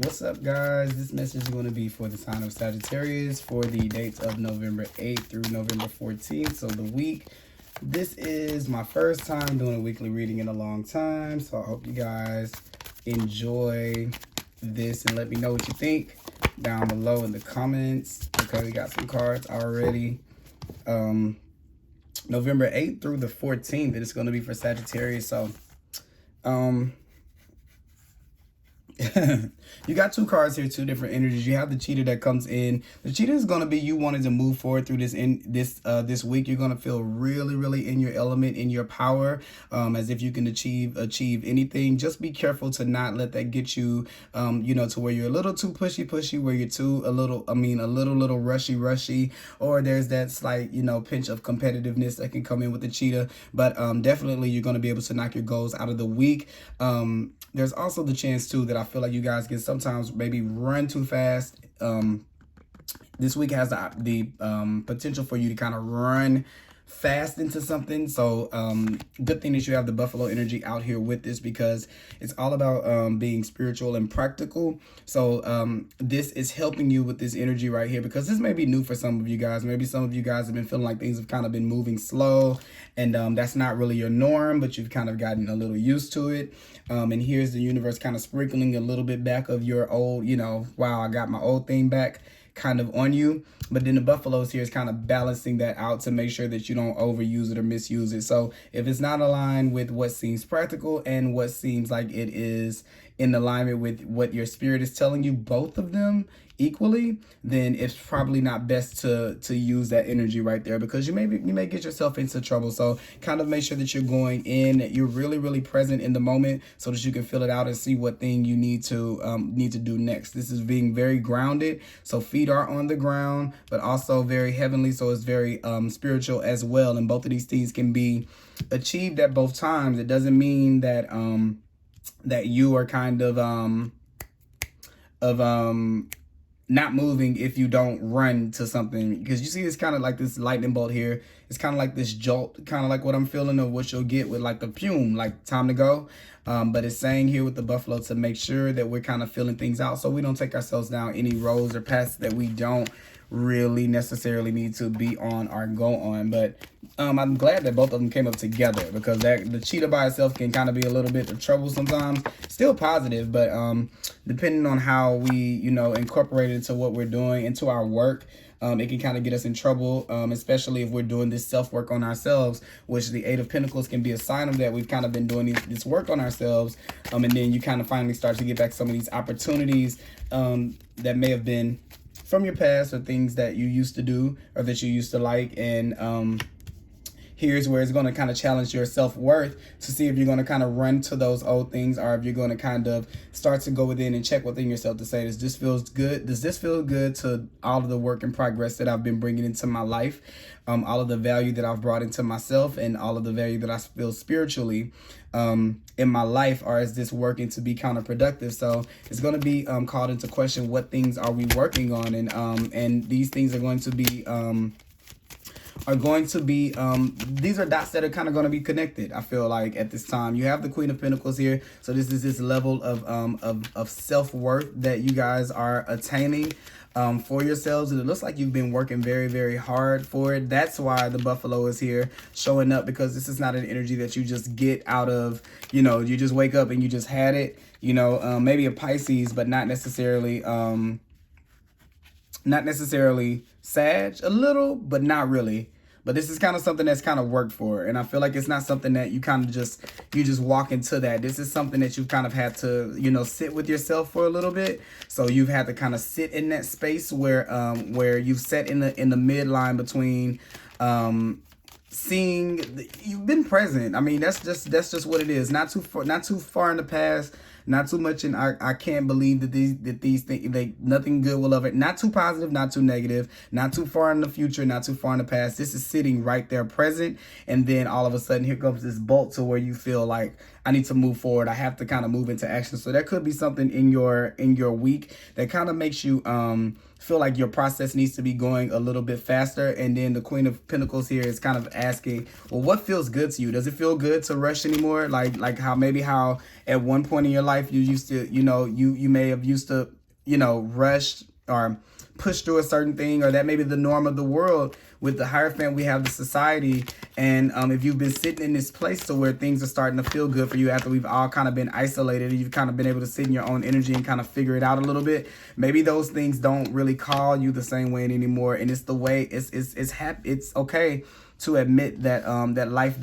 What's up, guys? This message is going to be for the sign of Sagittarius for the dates of November 8th through November 14th, so the week. This is my first time doing a weekly reading in a long time, so I hope you guys enjoy this and let me know what you think down below in the comments. Okay, we got some cards already. November 8th through the 14th, it's going to be for Sagittarius, so you got two cards here, two different energies. You have the cheetah that comes in. The cheetah is going to be you wanting to move forward through this week. You're going to feel really in your element, in your power, as if you can achieve anything. Just be careful to not let that get you, to where you're a little too pushy, where you're a little rushy, or there's that slight, pinch of competitiveness that can come in with the cheetah. But definitely you're going to be able to knock your goals out of the week. There's also the chance too that I feel like you guys can sometimes maybe run too fast. This week has the potential for you to kind of run fast into something. So good thing that you have the buffalo energy out here with this, because it's all about being spiritual and practical. So this is helping you with this energy right here, because this may be new for some of you guys. Maybe some of you guys have been feeling like things have kind of been moving slow, and that's not really your norm, but you've kind of gotten a little used to it. And here's the universe kind of sprinkling a little bit back of your old, wow, I got my old thing back kind of on you. But then the buffaloes here is kind of balancing that out to make sure that you don't overuse it or misuse it. So if it's not aligned with what seems practical and what seems like it is in alignment with what your spirit is telling you, both of them equally, then it's probably not best to use that energy right there, because you may get yourself into trouble. So kind of make sure that you're going in, that you're really present in the moment, so that you can feel it out and see what thing you need to do next. This is being very grounded, so feet are on the ground, but also very heavenly, so it's very spiritual as well. And both of these things can be achieved at both times. It doesn't mean that that you are kind of not moving if you don't run to something, because you see it's kind of like this lightning bolt here. It's kind of like this jolt, kind of like what I'm feeling of what you'll get with like the fume, like time to go. But it's saying here with the buffalo to make sure that we're kind of feeling things out, so we don't take ourselves down any roads or paths that we don't really necessarily need to be on or go on. But I'm glad that both of them came up together, because the cheetah by itself can kind of be a little bit of trouble sometimes. Still positive, but depending on how we incorporate it into what we're doing, into our work, it can kind of get us in trouble, especially if we're doing this self-work on ourselves, which the Eight of Pentacles can be a sign of that. We've kind of been doing this work on ourselves, and then you kind of finally start to get back some of these opportunities that may have been from your past, or things that you used to do or that you used to like. And here's where it's going to kind of challenge your self-worth to see if you're going to kind of run to those old things, or if you're going to kind of start to go within and check within yourself to say, does this feel good? Does this feel good to all of the work and progress that I've been bringing into my life, all of the value that I've brought into myself, and all of the value that I feel spiritually in my life, or is this working to be counterproductive? So it's going to be called into question, what things are we working on? And these things are going to be these are dots that are kind of going to be connected. I feel like at this time you have the Queen of Pentacles here, so this is this level of self-worth that you guys are attaining for yourselves, and it looks like you've been working very hard for it. That's why the buffalo is here showing up, because this is not an energy that you just get out of, you just wake up and you just had it. Maybe a Pisces, but not necessarily Sag, a little, but not really. But this is kind of something that's kind of worked for, and I feel like it's not something that you kind of just walk into that. This is something that you've kind of had to sit with yourself for a little bit. So you've had to kind of sit in that space where you've sat in the midline between you've been present. I mean, that's just what it is. Not too far in the past, not too much in I can't believe that these things, nothing good will ever, not too positive, not too negative, not too far in the future, not too far in the past. This is sitting right there present, and then all of a sudden here comes this bolt to where you feel like, I need to move forward. I have to kind of move into action. So there could be something in your week that kind of makes you feel like your process needs to be going a little bit faster. And then the Queen of Pentacles here is kind of asking, well, what feels good to you? Does it feel good to rush anymore? Like how at one point in your life you used to, you may have used to, rush or push through a certain thing, or that may be the norm of the world. With the Hierophant, we have the society. And if you've been sitting in this place to where things are starting to feel good for you after we've all kind of been isolated, and you've kind of been able to sit in your own energy and kind of figure it out a little bit, maybe those things don't really call you the same way anymore. And it's the way it's okay to admit that that life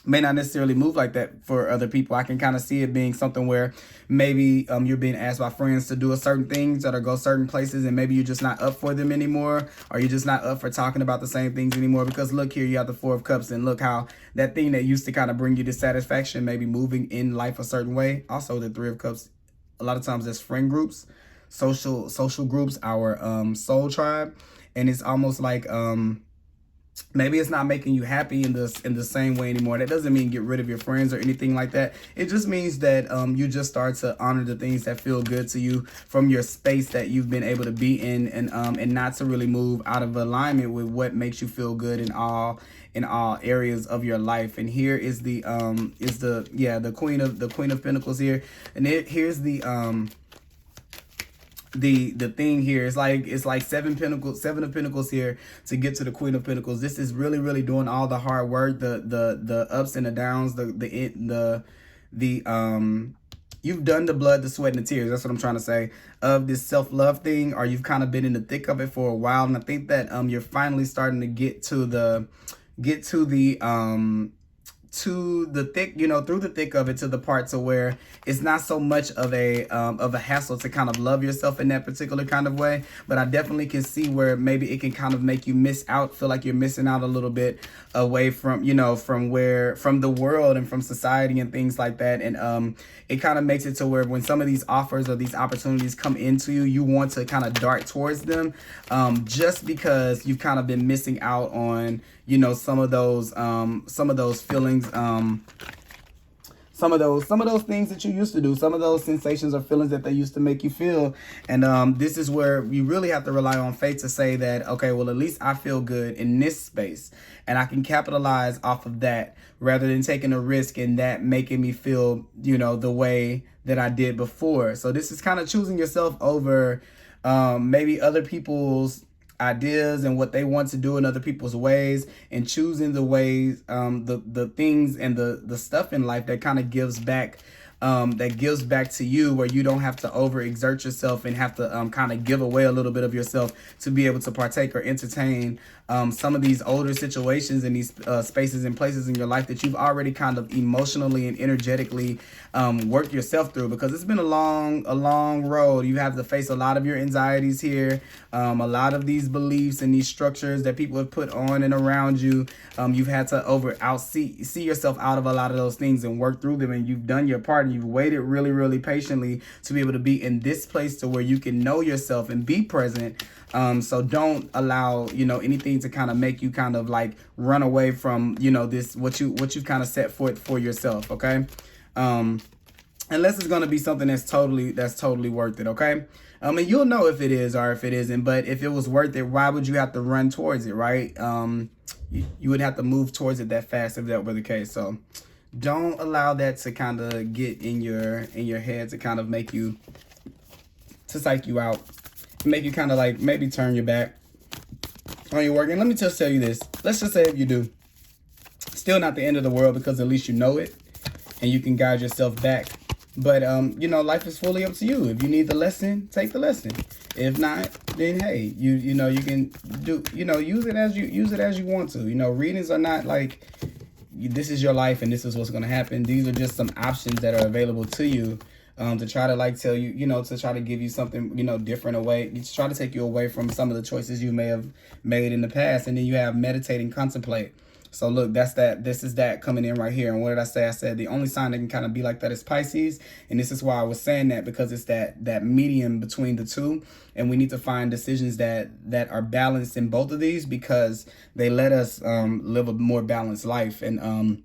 may not necessarily move like that for other people. I can kind of see it being something where maybe you're being asked by friends to do a certain things or to go certain places, and maybe you're just not up for them anymore, or you're just not up for talking about the same things anymore. Because look here, you have the Four of Cups, and look how that thing that used to kind of bring you dissatisfaction, maybe moving in life a certain way. Also, the Three of Cups, a lot of times there's friend groups, social groups, our soul tribe, and it's almost like maybe it's not making you happy in the same way anymore. That doesn't mean get rid of your friends or anything like that. It just means that you just start to honor the things that feel good to you from your space that you've been able to be in, and not to really move out of alignment with what makes you feel good in all areas of your life. And here is the Queen of Pentacles here, and here's the thing here is like Seven of Pentacles here to get to the Queen of Pentacles. This is really doing all the hard work, the ups and the downs, you've done the blood, the sweat, and the tears. That's what I'm trying to say, of this self-love thing, or you've kind of been in the thick of it for a while. And I think that you're finally starting to get to the thick, through the thick of it, to the part to where it's not so much of a hassle to kind of love yourself in that particular kind of way. But I definitely can see where maybe it can kind of make you feel like you're missing out a little bit away from, from the world and from society and things like that. And it kind of makes it to where when some of these offers or these opportunities come into you, you want to kind of dart towards them, just because you've kind of been missing out on, some of those feelings, some of those things that you used to do, some of those sensations or feelings that they used to make you feel. And this is where you really have to rely on faith to say that, okay, well, at least I feel good in this space, and I can capitalize off of that rather than taking a risk and that making me feel, the way that I did before. So this is kind of choosing yourself over maybe other people's ideas and what they want to do in other people's ways, and choosing the ways, the things and the stuff in life that kind of gives back to you, where you don't have to overexert yourself and have to kind of give away a little bit of yourself to be able to partake or entertain some of these older situations and these spaces and places in your life that you've already kind of emotionally and energetically worked yourself through, because it's been a long road. You have to face a lot of your anxieties here, a lot of these beliefs and these structures that people have put on and around you. You've had to see yourself out of a lot of those things and work through them, and you've done your part, and you've waited really patiently to be able to be in this place to where you can know yourself and be present. So don't allow, anything to kind of make you kind of like run away from, this, what you've kind of set forth for yourself. Okay. Unless it's going to be something that's totally worth it. Okay. And you'll know if it is or if it isn't, but if it was worth it, why would you have to run towards it? Right. You would have to move towards it that fast if that were the case. So don't allow that to kind of get in your head to kind of make you, to psych you out, make you kind of like maybe turn your back on your work. And let me just tell you this. Let's just say if you do, still not the end of the world, because at least you know it and you can guide yourself back. But, life is fully up to you. If you need the lesson, take the lesson. If not, then hey, you can do, use it as you want to. Readings are not like, this is your life and this is what's going to happen. These are just some options that are available to you, to try to like tell you, to try to give you something, different away. To try to take you away from some of the choices you may have made in the past. And then you have meditate and contemplate. So look, this is that coming in right here. And what did I say? I said the only sign that can kind of be like that is Pisces. And this is why I was saying that, because it's that medium between the two. And we need to find decisions that are balanced in both of these, because they let us live a more balanced life. And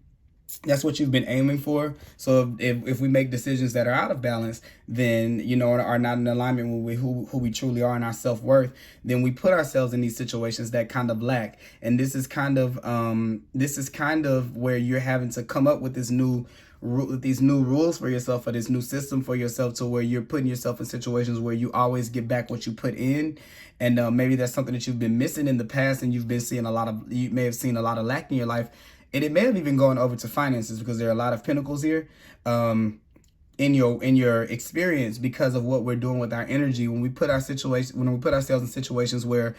That's what you've been aiming for. So if we make decisions that are out of balance, then, you know, are not in alignment with who we truly are and our self-worth, then we put ourselves in these situations that kind of lack. And this is kind of where you're having to come up with these new rules for yourself, or this new system for yourself, to where you're putting yourself in situations where you always get back what you put in. And maybe that's something that you've been missing in the past, and you may have seen a lot of lack in your life. And it may have even gone over to finances, because there are a lot of pentacles here in your experience, because of what we're doing with our energy. When we put ourselves in situations where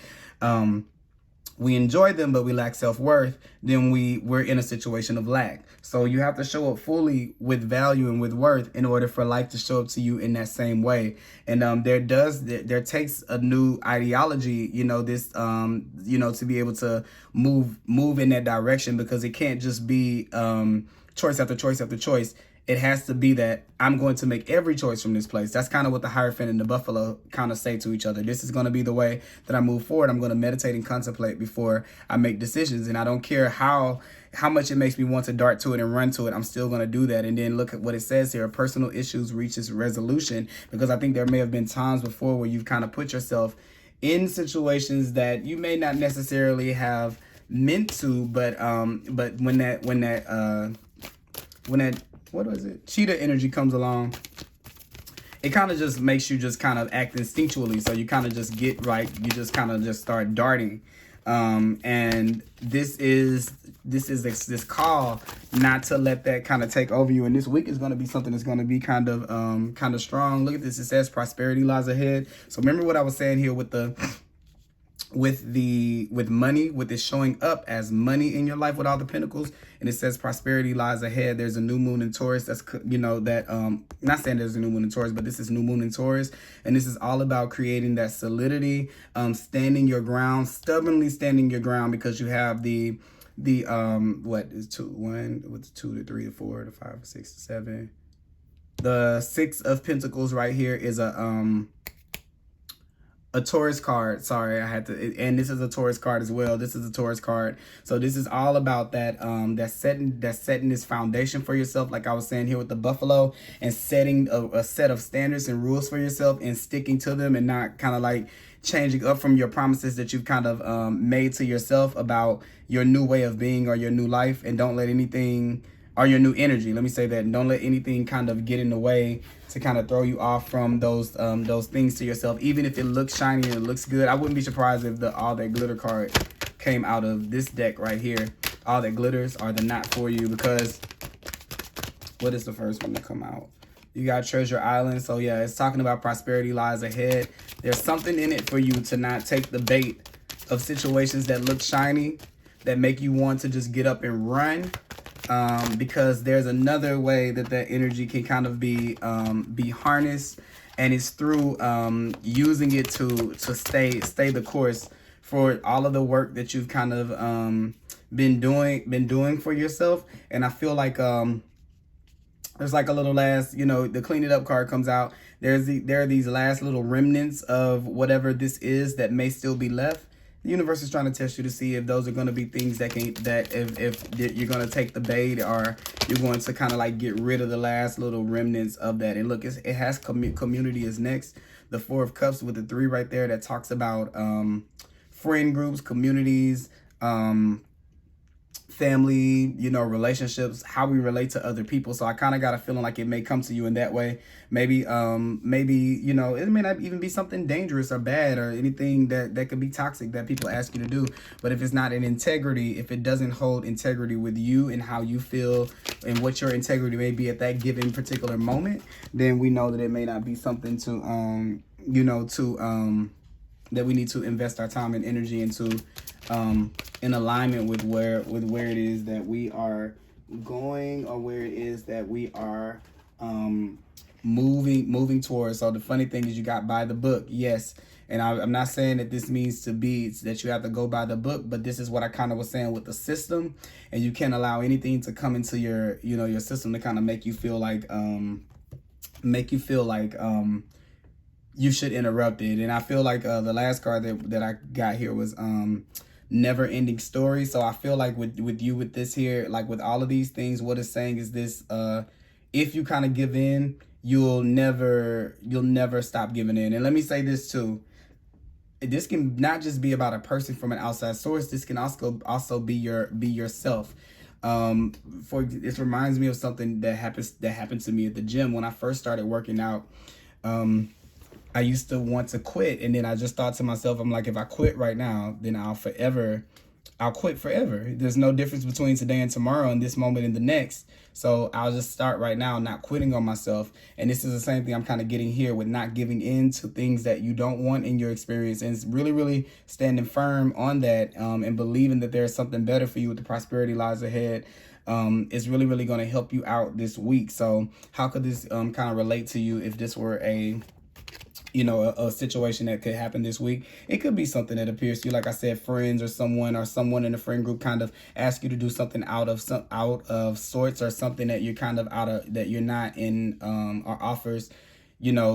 we enjoy them, but we lack self-worth, then we're in a situation of lack. So you have to show up fully with value and with worth in order for life to show up to you in that same way. And there takes a new ideology, you know, to be able to move in that direction, because it can't just be choice after choice after choice. It has to be that I'm going to make every choice from this place. That's kind of what the Hierophant and the Buffalo kind of say to each other. This is going to be the way that I move forward. I'm going to meditate and contemplate before I make decisions. And I don't care how much it makes me want to dart to it and run to it. I'm still going to do that. And then look at what it says here. Personal issues reaches resolution. Because I think there may have been times before where you've kind of put yourself in situations that you may not necessarily have meant to, but when that what was it? Cheetah energy comes along, it kind of just makes you just kind of act instinctually. So you kind of just get right. You just kind of just start darting. And this is this call not to let that kind of take over you. And this week is going to be something that's going to be kind of strong. Look at this. It says prosperity lies ahead. So remember what I was saying here with money, with it showing up as money in your life with all the pentacles, and it says prosperity lies ahead. There's a new moon in Taurus. That's, you know, that not saying there's a new moon in Taurus, but this is new moon in Taurus, and this is all about creating that solidity, standing your ground, stubbornly standing your ground, because you have the what is 2 1 with the 2 to 3 to 4 to 5 to 6 to 7. The 6 of Pentacles right here is a Taurus card. Sorry, I had to, and this is a Taurus card as well. This is a Taurus card. So this is all about that setting this foundation for yourself, like I was saying here with the buffalo, and setting a set of standards and rules for yourself and sticking to them, and not kind of like changing up from your promises that you've kind of made to yourself about your new way of being or your new life. And don't let anything, or your new energy, let me say that, and don't let anything kind of get in the way to kind of throw you off from those things to yourself. Even if it looks shiny and it looks good, I wouldn't be surprised if the all that glitter card came out of this deck right here. All that glitters are the not for you, because what is the first one to come out? You got Treasure Island. So yeah, it's talking about prosperity lies ahead. There's something in it for you to not take the bait of situations that look shiny, that make you want to just get up and run. Because there's another way that energy can kind of be harnessed, and it's through using it to stay the course for all of the work that you've kind of been doing for yourself. And I feel like there's like a little last, you know, the clean it up card comes out. There are these last little remnants of whatever this is that may still be left. The universe is trying to test you to see if those are going to be things that if you're going to take the bait, or you're going to kind of like get rid of the last little remnants of that. And look, it has community is next. The 4 of Cups with the 3 right there, that talks about friend groups, communities, family, you know, relationships, how we relate to other people. So I kind of got a feeling like it may come to you in that way. Maybe, you know, it may not even be something dangerous or bad or anything that could be toxic that people ask you to do. But if it's not in integrity, if it doesn't hold integrity with you and how you feel and what your integrity may be at that given particular moment, then we know that it may not be something to, that we need to invest our time and energy into, in alignment with where it is that we are going, or where it is that we are moving towards. So the funny thing is, you got by the book, yes. And I'm not saying that this means that you have to go by the book, but this is what I kind of was saying with the system. And you can't allow anything to come into your system to kind of make you feel like you should interrupt it. And I feel like the last card that I got here was never ending story. So I feel like with you with this here, like with all of these things, what it's saying is this, if you kind of give in, you'll never stop giving in. And let me say this too, this can not just be about a person from an outside source, this can also be yourself. For this reminds me of something that happened to me at the gym when I first started working out. I used to want to quit, and then I just thought to myself, I'm like, if I quit right now, then I'll quit forever. There's no difference between today and tomorrow and this moment and the next. So I'll just start right now, not quitting on myself. And this is the same thing I'm kind of getting here with not giving in to things that you don't want in your experience, and it's really, really standing firm on that, and believing that there's something better for you with the prosperity lies ahead. Is really, really going to help you out this week. So how could this kind of relate to you if this were a situation that could happen this week? It could be something that appears to you, like I said, friends or someone in the friend group kind of ask you to do something out of sorts, or something that you're kind of that you're not in, or offers,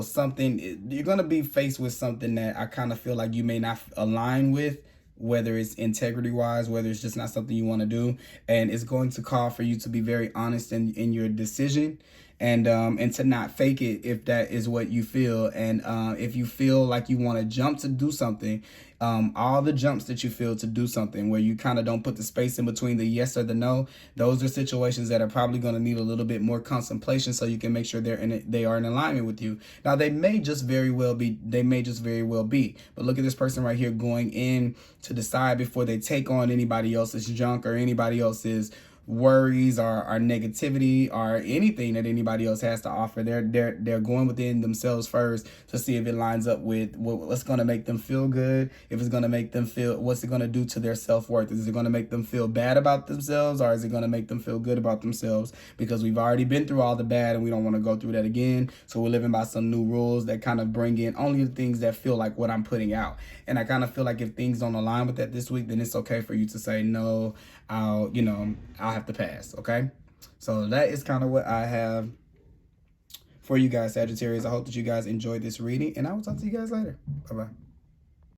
something. You're going to be faced with something that I kind of feel like you may not align with, whether it's integrity wise, whether it's just not something you want to do. And it's going to call for you to be very honest in your decision, and to not fake it if that is what you feel. And if you feel like you want to jump to do something, all the jumps that you feel to do something where you kind of don't put the space in between the yes or the no, those are situations that are probably going to need a little bit more contemplation, so you can make sure they are in alignment with you. Now they may just very well be, but look at this person right here going in to decide before they take on anybody else's junk or anybody else's worries or negativity or anything that anybody else has to offer. They're going within themselves first to see if it lines up with what's going to make them feel good. If it's going to make them feel, what's it going to do to their self-worth? Is it going to make them feel bad about themselves, or is it going to make them feel good about themselves? Because we've already been through all the bad and we don't want to go through that again. So we're living by some new rules that kind of bring in only the things that feel like what I'm putting out. And I kind of feel like if things don't align with that this week, then it's okay for you to say, no, I'll have to pass. Okay. So that is kind of what I have for you guys, Sagittarius. I hope that you guys enjoyed this reading, and I will talk to you guys later. Bye-bye.